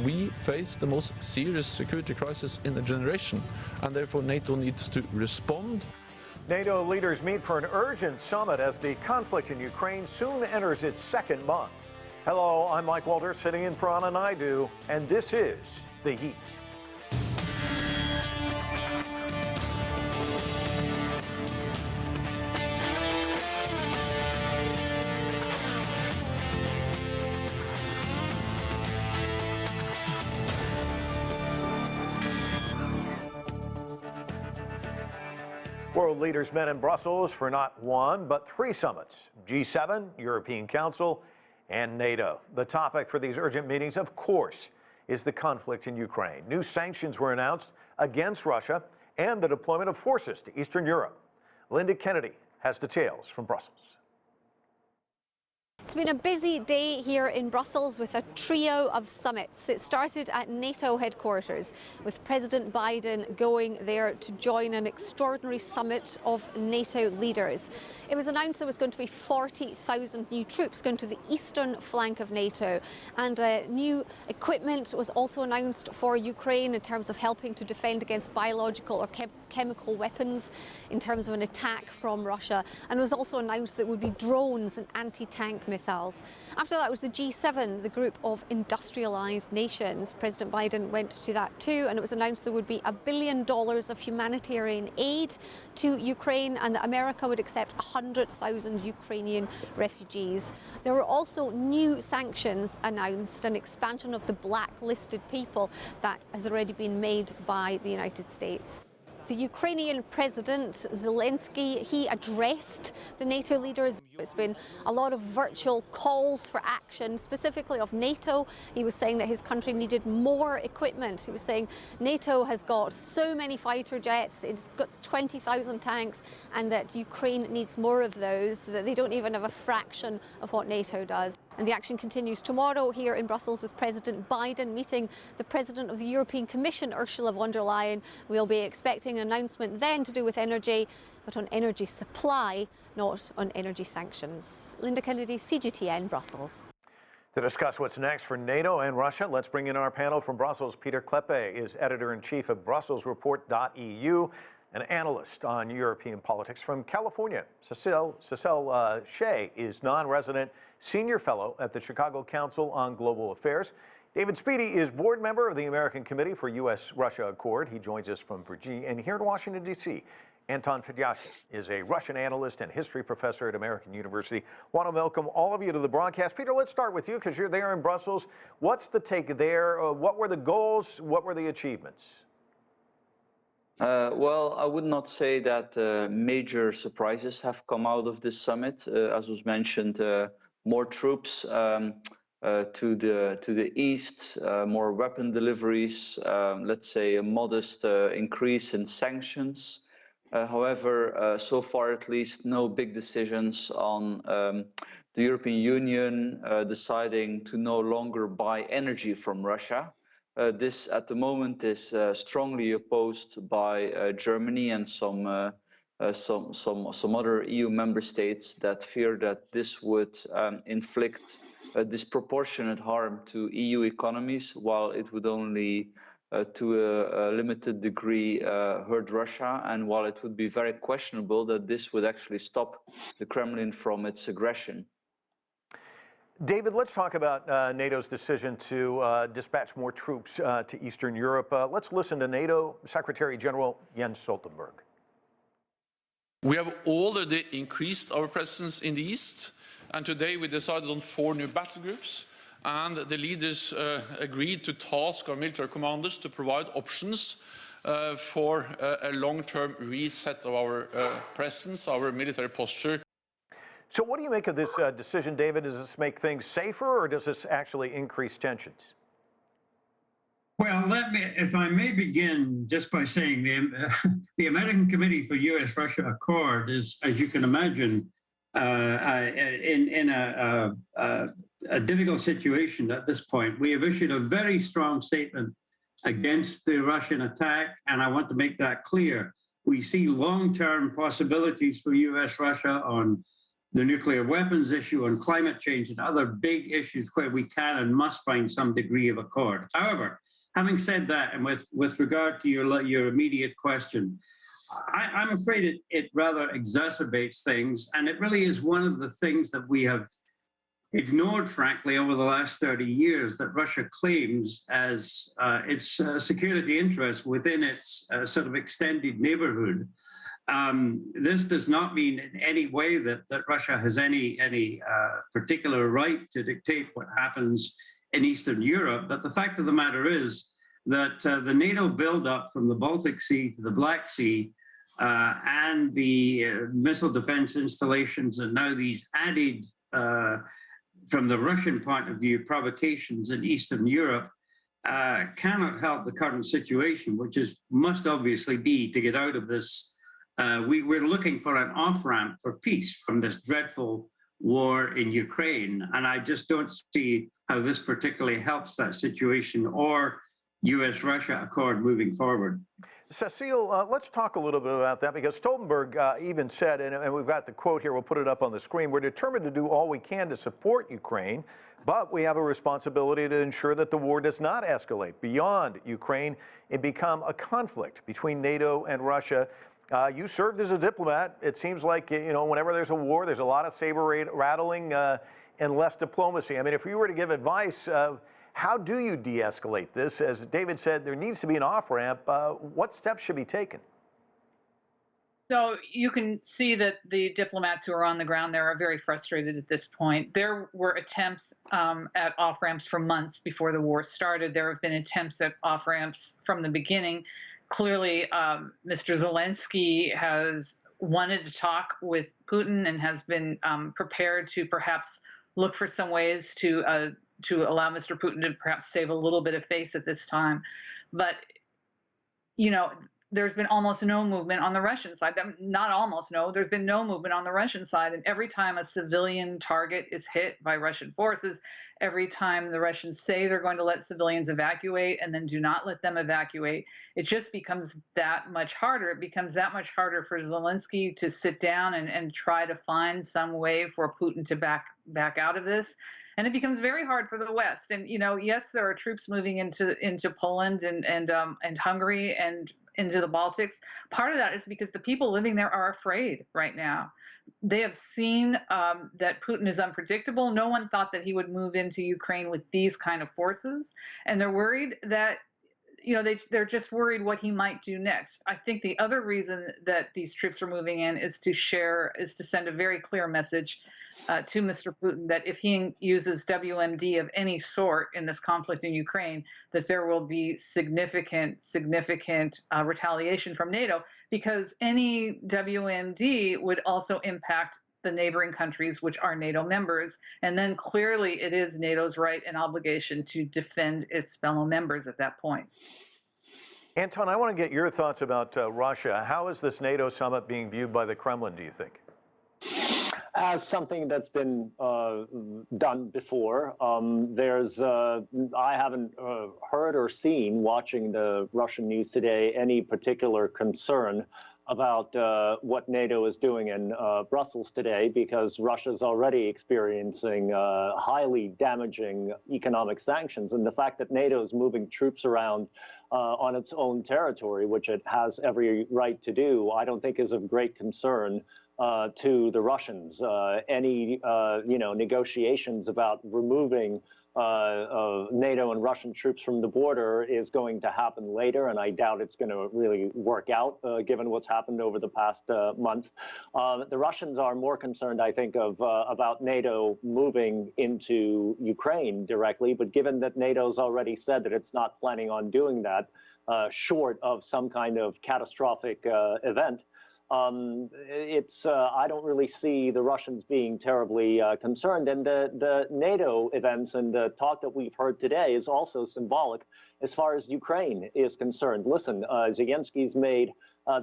We face the most serious security crisis in a generation, and therefore NATO needs to respond. NATO leaders meet for an urgent summit as the conflict in Ukraine soon enters its second month. Hello, I'm Mike Walter, sitting in for Anna Naidu, and this is The Heat. World leaders met in Brussels for not one, but three summits: G7, European Council, and NATO. The topic for these urgent meetings, of course, is the conflict in Ukraine. New sanctions were announced against Russia and the deployment of forces to Eastern Europe. Linda Kennedy has details from Brussels. It's been a busy day here in Brussels with a trio of summits. It started at NATO headquarters, with President Biden going there to join an extraordinary summit of NATO leaders. It was announced there was going to be 40,000 new troops going to the eastern flank of NATO, and new equipment was also announced for Ukraine in terms of helping to defend against biological or chemical weapons in terms of an attack from Russia, and it was also announced that there would be drones and anti-tank missiles. After that was the G7, the group of industrialized nations. President Biden went to that too, and it was announced there would be $1 billion of humanitarian aid to Ukraine, and that America would accept 100,000 Ukrainian refugees. There were also new sanctions announced, an expansion of the blacklisted people that has already been made by the United States. The Ukrainian President Zelensky, he addressed the NATO leaders. It's been a lot of virtual calls for action, specifically of NATO. He was saying that his country needed more equipment. He was saying NATO has got so many fighter jets, it's got 20,000 tanks, and that Ukraine needs more of those, that they don't even have a fraction of what NATO does. And the action continues tomorrow here in Brussels with President Biden meeting the President of the European Commission, Ursula von der Leyen. We'll be expecting an announcement then to do with energy, but on energy supply, not on energy sanctions. Linda Kennedy, CGTN, Brussels. To discuss what's next for NATO and Russia, let's bring in our panel from Brussels. Pieter Cleppe is editor-in-chief of BrusselsReport.eu, an analyst on European politics. From California, Cecile Shea is non-resident senior fellow at the Chicago Council on Global Affairs. David Speedie is board member of the American Committee for U.S.-Russia Accord. He joins us from Virginia. And here in Washington, D.C., Anton Fedyashin is a Russian analyst and history professor at American University. Want to welcome all of you to the broadcast. Peter, let's start with you because you're there in Brussels. What's the take there? What were the goals? What were the achievements? Well, I would not say that major surprises have come out of this summit. As was mentioned, more troops to the east, more weapon deliveries, let's say a modest increase in sanctions. However, so far at least, no big decisions on the European Union deciding to no longer buy energy from Russia. This, at the moment, is strongly opposed by Germany and some other EU member states that fear that this would inflict a disproportionate harm to EU economies, while it would only, to a limited degree, hurt Russia, and while it would be very questionable that this would actually stop the Kremlin from its aggression. David, let's talk about NATO's decision to dispatch more troops to Eastern Europe. Let's listen to NATO Secretary General Jens Stoltenberg. We have already increased our presence in the East, and today we decided on 4 new battle groups, and the leaders agreed to task our military commanders to provide options for a long-term reset of our presence, our military posture. So what do you make of this decision, David? Does this make things safer, or does this actually increase tensions? Well, if I may begin just by saying the American Committee for U.S.-Russia Accord is, as you can imagine, in a difficult situation at this point. We have issued a very strong statement against the Russian attack, and I want to make that clear. We see long-term possibilities for U.S.-Russia on the nuclear weapons issue, on climate change, and other big issues where we can and must find some degree of accord. However, having said that, and with regard to your immediate question, I'm afraid it rather exacerbates things, and it really is one of the things that we have ignored, frankly, over the last 30 years, that Russia claims as its security interest within its sort of extended neighborhood. This does not mean in any way that Russia has any particular right to dictate what happens in Eastern Europe. But the fact of the matter is that the NATO buildup from the Baltic Sea to the Black Sea and the missile defense installations, and now these added, from the Russian point of view, provocations in Eastern Europe, cannot help the current situation, which must obviously be to get out of this. We're looking for an off-ramp for peace from this dreadful war in Ukraine. And I just don't see how this particularly helps that situation or US-Russia accord moving forward. Cecile, let's talk a little bit about that, because Stoltenberg even said, and we've got the quote here, we'll put it up on the screen, we're determined to do all we can to support Ukraine, but we have a responsibility to ensure that the war does not escalate beyond Ukraine and become a conflict between NATO and Russia. You served as a diplomat. It seems like, whenever there's a war, there's a lot of saber rattling and less diplomacy. I mean, if you were to give advice, how do you de-escalate this? As David said, there needs to be an off-ramp. What steps should be taken? So you can see that the diplomats who are on the ground there are very frustrated at this point. There were attempts at off-ramps for months before the war started. There have been attempts at off-ramps from the beginning. Clearly, Mr. Zelensky has wanted to talk with Putin and has been prepared to perhaps look for some ways to allow Mr. Putin to perhaps save a little bit of face at this time. But, there's been almost no movement on the Russian side. Not almost no, there's been no movement on the Russian side. And every time a civilian target is hit by Russian forces, every time the Russians say they're going to let civilians evacuate and then do not let them evacuate, it just becomes that much harder. It becomes that much harder for Zelensky to sit down and try to find some way for Putin to back out of this. And it becomes very hard for the West. And, yes, there are troops moving into Poland and Hungary and into the Baltics. Part of that is because the people living there are afraid right now. They have seen that Putin is unpredictable. No one thought that he would move into Ukraine with these kind of forces. And they're worried that, they're just worried what he might do next. I think the other reason that these troops are moving in is to send a very clear message to Mr. Putin that if he uses WMD of any sort in this conflict in Ukraine, that there will be significant retaliation from NATO, because any WMD would also impact the neighboring countries, which are NATO members. And then clearly it is NATO's right and obligation to defend its fellow members at that point. Anton, I want to get your thoughts about Russia. How is this NATO summit being viewed by the Kremlin, do you think? As something that's been done before. I haven't heard or seen, watching the Russian news today, any particular concern about what NATO is doing in Brussels today, because Russia's already experiencing highly damaging economic sanctions. And the fact that NATO is moving troops around on its own territory, which it has every right to do, I don't think is of great concern to the Russians. Any negotiations about removing NATO and Russian troops from the border is going to happen later, and I doubt it's going to really work out given what's happened over the past month. The Russians are more concerned, I think, about NATO moving into Ukraine directly, but given that NATO's already said that it's not planning on doing that, short of some kind of catastrophic event, I don't really see the Russians being terribly concerned. And the NATO events and the talk that we've heard today is also symbolic as far as Ukraine is concerned. Listen, Zelensky's made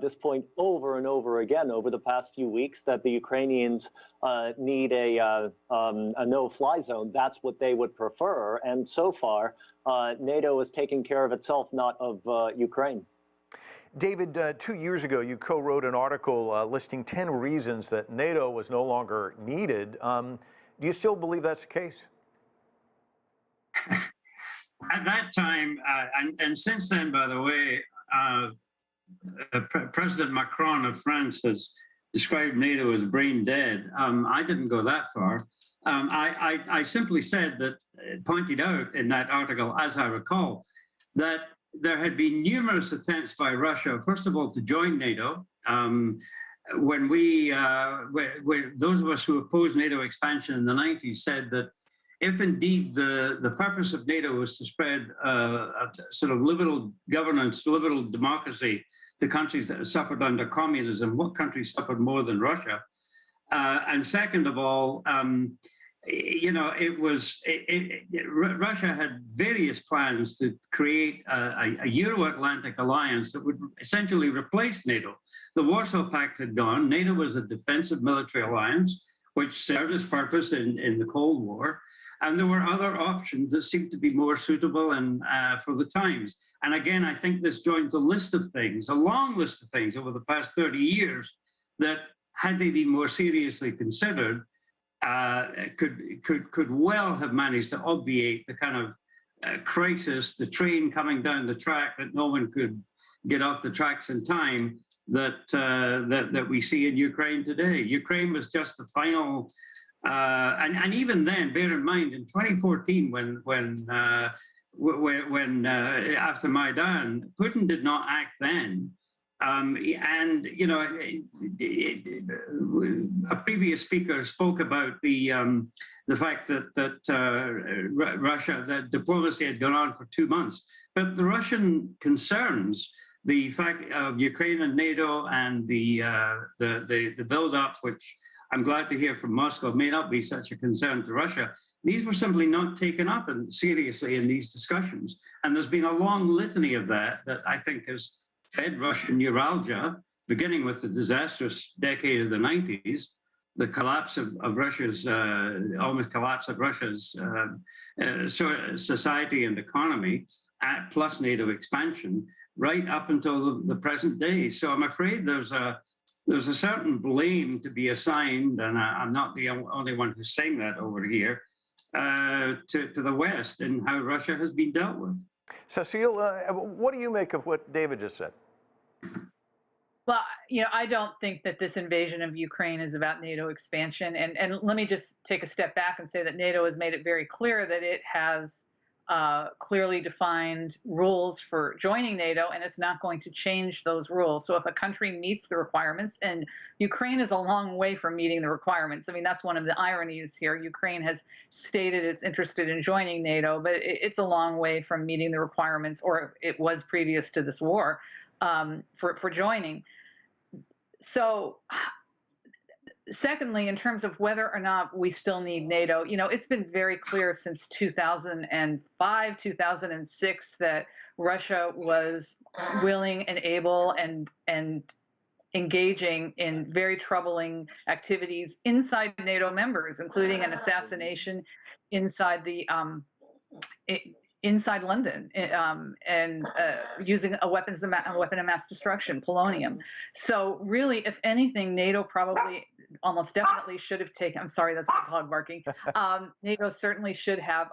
this point over and over again over the past few weeks, that the Ukrainians need a no-fly zone. That's what they would prefer. And so far, NATO is taking care of itself, not of Ukraine. David, 2 years ago, you co-wrote an article listing 10 reasons that NATO was no longer needed. Do you still believe that's the case? At that time, and since then, by the way, President Macron of France has described NATO as brain dead. I didn't go that far. I simply said that, pointed out in that article, as I recall, that there had been numerous attempts by Russia, first of all, to join NATO. When those of us who opposed NATO expansion in the 90s said that if indeed the purpose of NATO was to spread a sort of liberal governance, liberal democracy to countries that suffered under communism, what countries suffered more than Russia? And second of all, you know, Russia had various plans to create a Euro-Atlantic alliance that would essentially replace NATO. The Warsaw Pact had gone. NATO was a defensive military alliance, which served its purpose in the Cold War. And there were other options that seemed to be more suitable and for the times. And again, I think this joins a list of things, a long list of things over the past 30 years that, had they been more seriously considered, could well have managed to obviate the kind of crisis, the train coming down the track that no one could get off the tracks in time that we see in Ukraine today. Ukraine was just the final. And even then, bear in mind, in 2014, when after Maidan, Putin did not act then. And you know, a previous speaker spoke about the fact that Russia, that diplomacy had gone on for 2 months, but the Russian concerns, the fact of Ukraine and NATO, and the build-up, which I'm glad to hear from Moscow, may not be such a concern to Russia. These were simply not taken up seriously in these discussions. And there's been a long litany of that I think has fed Russian neuralgia, beginning with the disastrous decade of the 90s, the collapse of Russia's, almost collapse of Russia's society and economy, plus NATO expansion, right up until the present day. So I'm afraid there's a certain blame to be assigned, and I'm not the only one who's saying that over here, to the West and how Russia has been dealt with. Cecile, what do you make of what David just said? Well, you know, I don't think that this invasion of Ukraine is about NATO expansion. And let me just take a step back and say that NATO has made it very clear that it has clearly defined rules for joining NATO, and it's not going to change those rules. So if a country meets the requirements, and Ukraine is a long way from meeting the requirements. I mean, that's one of the ironies here. Ukraine has stated it's interested in joining NATO, but it's a long way from meeting the requirements, or it was previous to this war, for joining. So secondly, in terms of whether or not we still need NATO, you know, it's been very clear since 2005, 2006 that Russia was willing and able and engaging in very troubling activities inside NATO members, including an assassination inside the inside London, and using a weapon of mass destruction, polonium. So really, if anything, NATO probably almost definitely should have taken, I'm sorry, that's my dog barking. NATO certainly should have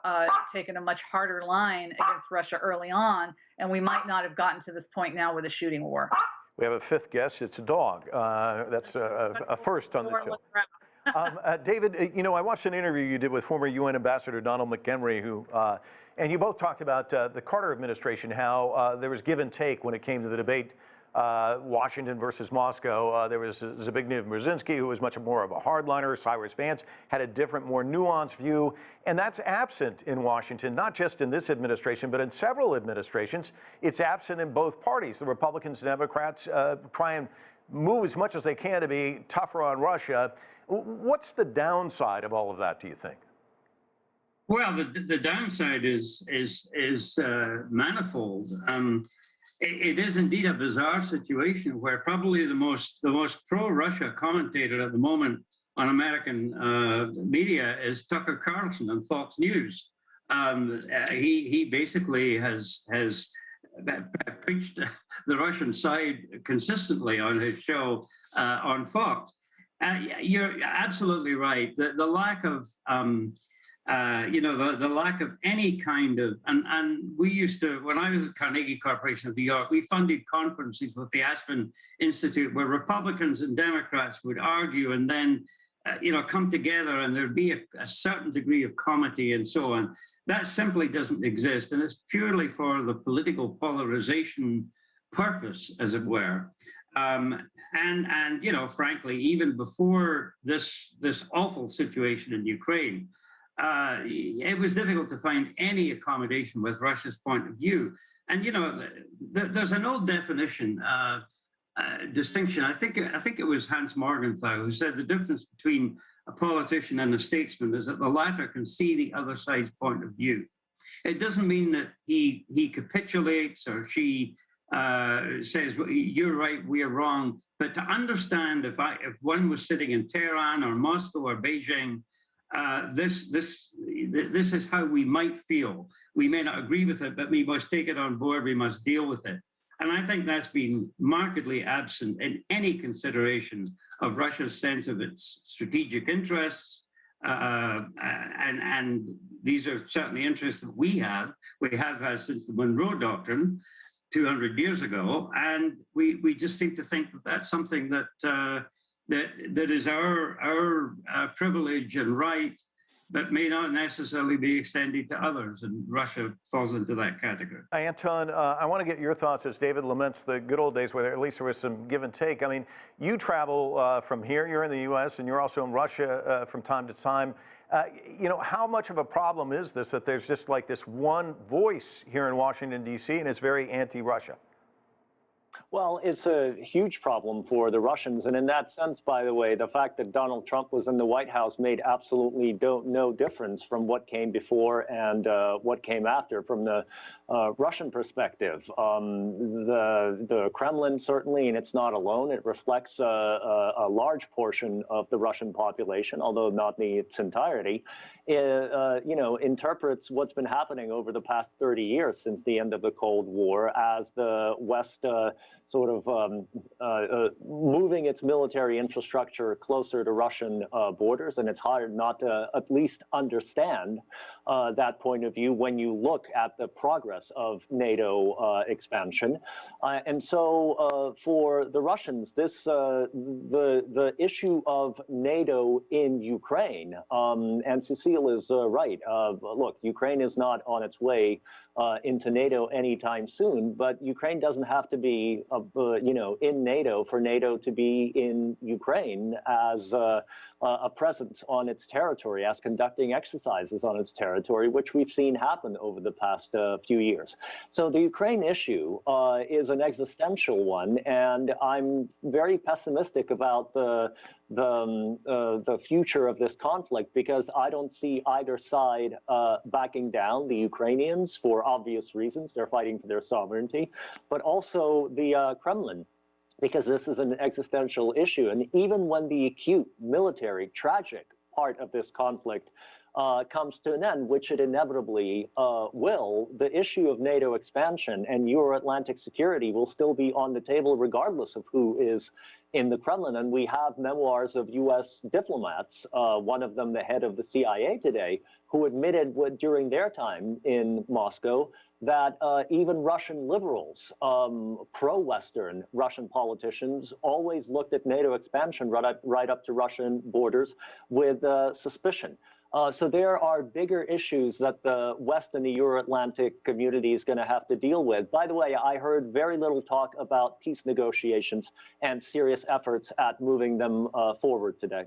taken a much harder line against Russia early on, and we might not have gotten to this point now with a shooting war. We have a fifth guest. It's a dog. That's a first on the show. David, you know, I watched an interview you did with former UN Ambassador Donald Montgomery, who, and you both talked about the Carter administration, how there was give and take when it came to the debate, Washington versus Moscow. There was Zbigniew Brzezinski, who was much more of a hardliner. Cyrus Vance had a different, more nuanced view, and that's absent in Washington, not just in this administration, but in several administrations. It's absent in both parties. The Republicans and Democrats try and move as much as they can to be tougher on Russia. What's the downside of all of that, do you think? Well, the downside is manifold. It is indeed a bizarre situation where probably the most pro-Russia commentator at the moment on American media is Tucker Carlson on Fox News. He basically has preached the Russian side consistently on his show on Fox. You're absolutely right. The lack of, the lack of any kind of, and we used to, when I was at Carnegie Corporation of New York, we funded conferences with the Aspen Institute where Republicans and Democrats would argue and then come together, and there'd be a certain degree of comity and so on. That simply doesn't exist, and it's purely for the political polarization purpose, as it were. Frankly, even before this awful situation in Ukraine, it was difficult to find any accommodation with Russia's point of view. And there's an old definition. Distinction. I think it was Hans Morgenthau who said the difference between a politician and a statesman is that the latter can see the other side's point of view. It doesn't mean that he capitulates or she says you're right, we're wrong. But to understand if one was sitting in Tehran or Moscow or Beijing, this is how we might feel. We may not agree with it, but we must take it on board. We must deal with it. And I think that's been markedly absent in any consideration of Russia's sense of its strategic interests. And these are certainly interests that we have had since the Monroe Doctrine 200 years ago. And we just seem to think that that's something that is our privilege and right, but may not necessarily be extended to others, and Russia falls into that category. Anton, I want to get your thoughts as David laments the good old days where at least there was some give and take. I mean, you travel from here, you're in the U.S., and you're also in Russia from time to time. How much of a problem is this that there's just like this one voice here in Washington, D.C., and it's very anti-Russia? Well, it's a huge problem for the Russians. And in that sense, by the way, the fact that Donald Trump was in the White House made absolutely no difference from what came before and what came after from the Russian perspective. The Kremlin certainly, and it's not alone, it reflects a large portion of the Russian population, although not in its entirety, interprets what's been happening over the past 30 years since the end of the Cold War as the West sort of moving its military infrastructure closer to Russian borders. And it's hard not to at least understand that point of view when you look at the progress of NATO expansion. And so for the Russians, the issue of NATO in Ukraine, and Cecile is right. Look, Ukraine is not on its way into NATO anytime soon, but Ukraine doesn't have to be, in NATO for NATO to be in Ukraine as a presence on its territory, as conducting exercises on its territory, which we've seen happen over the past few years. So the Ukraine issue is an existential one, and I'm very pessimistic about the future of this conflict because I don't see either side backing down. The Ukrainians, for obvious reasons, they're fighting for their sovereignty, but also the Kremlin, because this is an existential issue. And even when the acute military, tragic part of this conflict comes to an end, which it inevitably will, the issue of NATO expansion and Euro-Atlantic security will still be on the table regardless of who is in the Kremlin. And we have memoirs of U.S. diplomats, one of them the head of the CIA today, who admitted during their time in Moscow that even Russian liberals, pro-Western Russian politicians, always looked at NATO expansion right up to Russian borders with suspicion. So there are bigger issues that the West and the Euro-Atlantic community is going to have to deal with. By the way, I heard very little talk about peace negotiations and serious efforts at moving them forward today.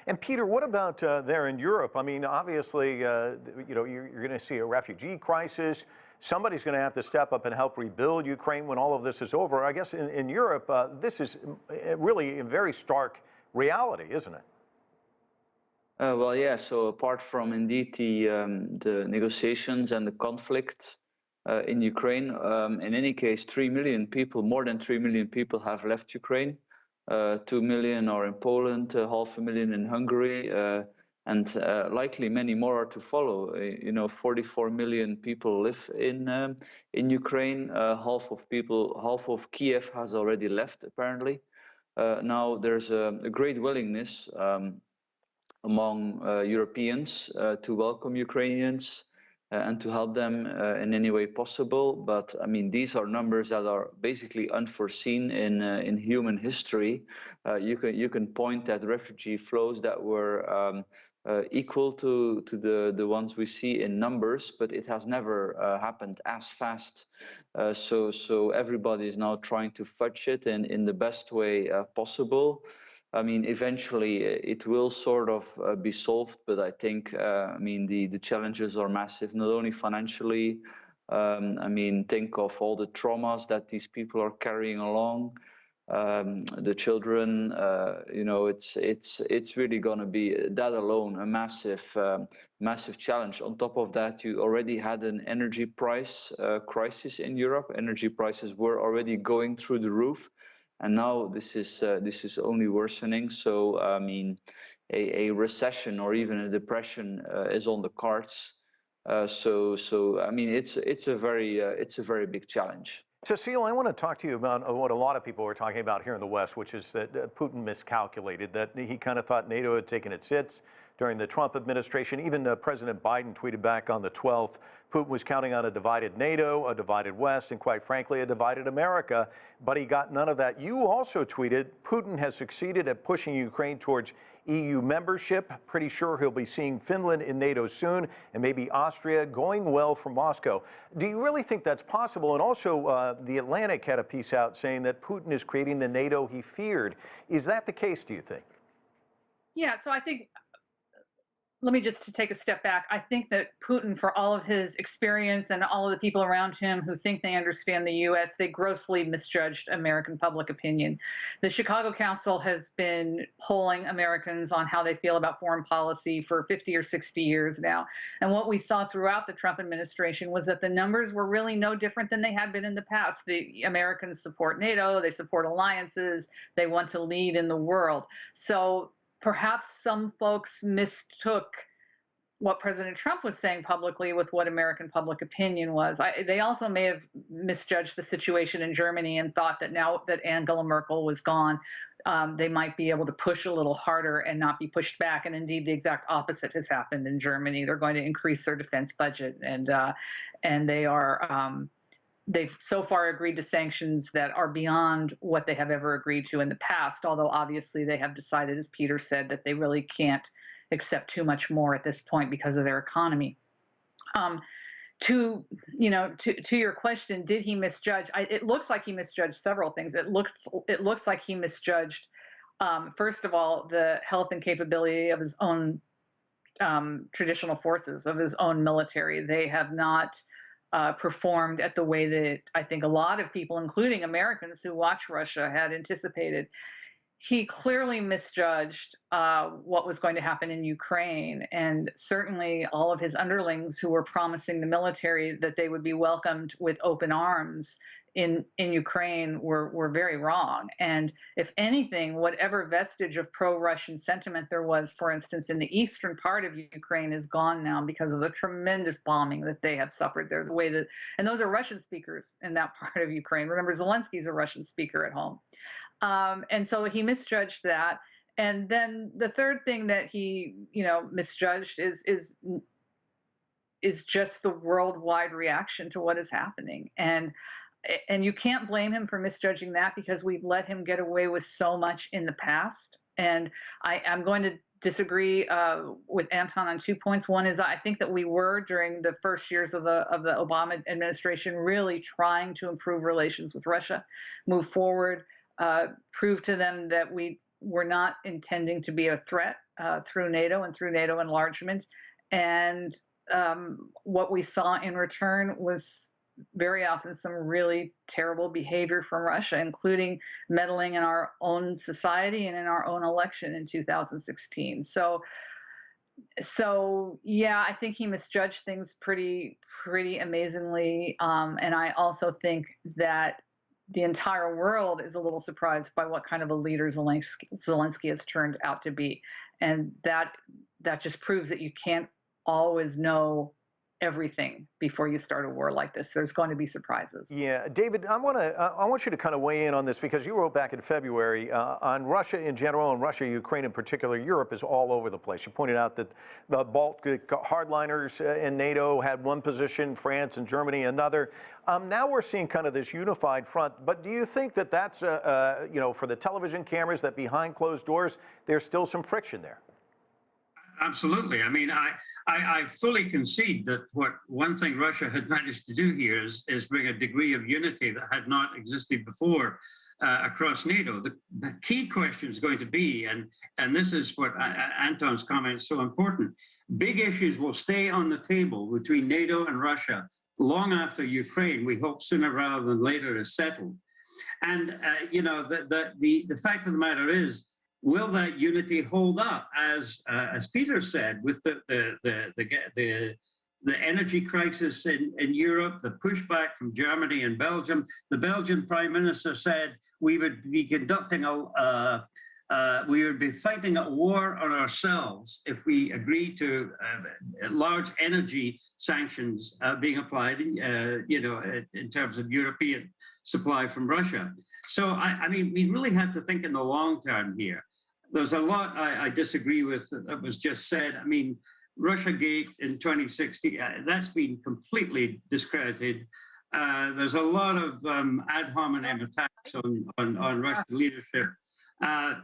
And Peter, what about there in Europe? I mean, obviously, you're going to see a refugee crisis. Somebody's going to have to step up and help rebuild Ukraine when all of this is over. I guess in Europe, this is really a very stark reality, isn't it? Well, yeah. So apart from indeed the negotiations and the conflict in Ukraine, in any case, 3 million people, more than 3 million people have left Ukraine. 2 million are in Poland, 500,000 in Hungary, and likely many more are to follow. 44 million people live in Ukraine. Half of Kiev has already left, apparently. Now there's a great willingness among Europeans to welcome Ukrainians and to help them in any way possible. But I mean, these are numbers that are basically unforeseen in human history. You can point at refugee flows that were equal to the ones we see in numbers, but it has never happened as fast. So everybody is now trying to fudge it in the best way possible. I mean, eventually it will sort of be solved, but I think, I mean, the challenges are massive, not only financially. I mean, think of all the traumas that these people are carrying along. The children, it's really going to be that alone a massive challenge. On top of that, you already had an energy price crisis in Europe. Energy prices were already going through the roof. And now this is only worsening. So I mean, a recession or even a depression is on the cards. So I mean, it's a very big challenge. Cecile, I want to talk to you about what a lot of people are talking about here in the West, which is that Putin miscalculated, that he kind of thought NATO had taken its hits during the Trump administration. Even President Biden tweeted back on the 12th, Putin was counting on a divided NATO, a divided West, and quite frankly, a divided America, but he got none of that. You also tweeted, Putin has succeeded at pushing Ukraine towards EU membership. Pretty sure he'll be seeing Finland in NATO soon, and maybe Austria, going well for Moscow. Do you really think that's possible? And also, The Atlantic had a piece out saying that Putin is creating the NATO he feared. Is that the case, do you think? Yeah, so I think, let me just take a step back. I think that Putin, for all of his experience and all of the people around him who think they understand the U.S., they grossly misjudged American public opinion. The Chicago Council has been polling Americans on how they feel about foreign policy for 50 or 60 years now. And what we saw throughout the Trump administration was that the numbers were really no different than they had been in the past. The Americans support NATO, they support alliances, they want to lead in the world. So perhaps some folks mistook what President Trump was saying publicly with what American public opinion was. They also may have misjudged the situation in Germany and thought that now that Angela Merkel was gone, they might be able to push a little harder and not be pushed back. And indeed, the exact opposite has happened in Germany. They're going to increase their defense budget, and they are. They've so far agreed to sanctions that are beyond what they have ever agreed to in the past, although obviously they have decided, as Peter said, that they really can't accept too much more at this point because of their economy. To your question, did he misjudge? It looks like he misjudged several things. It looks like he misjudged, first of all, the health and capability of his own traditional forces, of his own military. They have not performed at the way that I think a lot of people, including Americans who watch Russia, had anticipated. He clearly misjudged what was going to happen in Ukraine, and certainly all of his underlings who were promising the military that they would be welcomed with open arms in Ukraine were very wrong. And if anything, whatever vestige of pro-Russian sentiment there was, for instance, in the eastern part of Ukraine is gone now because of the tremendous bombing that they have suffered there. And those are Russian speakers in that part of Ukraine. Remember, Zelensky's a Russian speaker at home. And so he misjudged that. And then the third thing that he, misjudged is just the worldwide reaction to what is happening. And you can't blame him for misjudging that, because we've let him get away with so much in the past. And I'm going to disagree with Anton on 2 points. One is, I think that we were, during the first years of the Obama administration, really trying to improve relations with Russia, move forward, prove to them that we were not intending to be a threat through NATO and through NATO enlargement. And what we saw in return was very often some really terrible behavior from Russia, including meddling in our own society and in our own election in 2016. So yeah, I think he misjudged things pretty amazingly. And I also think that the entire world is a little surprised by what kind of a leader Zelensky has turned out to be. And that that just proves that you can't always know everything before you start a war like this. There's going to be surprises. Yeah, David, I want you to kind of weigh in on this, because you wrote back in February on Russia in general and Russia, Ukraine in particular. Europe is all over the place. You pointed out that the Baltic hardliners in NATO had one position, France and Germany another. Now we're seeing kind of this unified front. But do you think that that's, for the television cameras, that behind closed doors, there's still some friction there? Absolutely. I mean, I fully concede that one thing Russia had managed to do here is bring a degree of unity that had not existed before across NATO. The key question is going to be, and this is what Anton's comment is so important, big issues will stay on the table between NATO and Russia long after Ukraine, we hope sooner rather than later, is settled. And, the fact of the matter is, will that unity hold up? As Pieter said, with the energy crisis in Europe, the pushback from Germany and Belgium, the Belgian Prime Minister said we would be we would be fighting a war on ourselves if we agree to large energy sanctions being applied, in terms of European supply from Russia. So, I mean, we really have to think in the long term here. There's a lot I disagree with that was just said. I mean, Russiagate in 2016, that's been completely discredited. There's a lot of ad hominem attacks on Russian leadership. But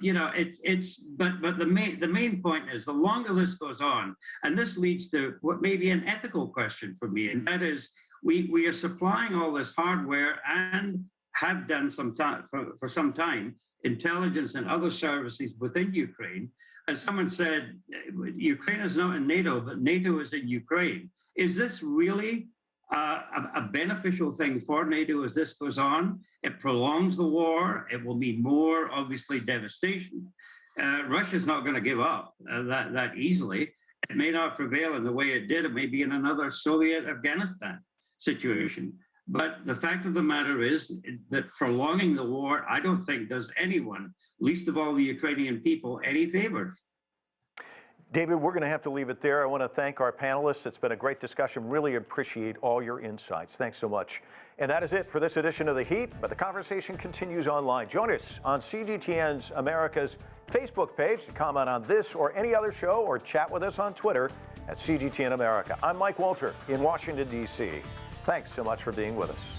the main point is, the longer this goes on, and this leads to what may be an ethical question for me, and that is, we are supplying all this hardware and have done for some time, intelligence and other services within Ukraine. As someone said, Ukraine is not in NATO, but NATO is in Ukraine. Is this really a beneficial thing for NATO as this goes on? It prolongs the war. It will mean more, obviously, devastation. Russia's not going to give up that easily. It may not prevail in the way it did. It may be in another Soviet Afghanistan situation. But the fact of the matter is that prolonging the war, I don't think does anyone, least of all the Ukrainian people, any favors. David, we're going to have to leave it there. I want to thank our panelists. It's been a great discussion. Really appreciate all your insights. Thanks so much. And that is it for this edition of The Heat, but the conversation continues online. Join us on CGTN's America's Facebook page to comment on this or any other show, or chat with us on Twitter at CGTN America. I'm Mike Walter in Washington, D.C. Thanks so much for being with us.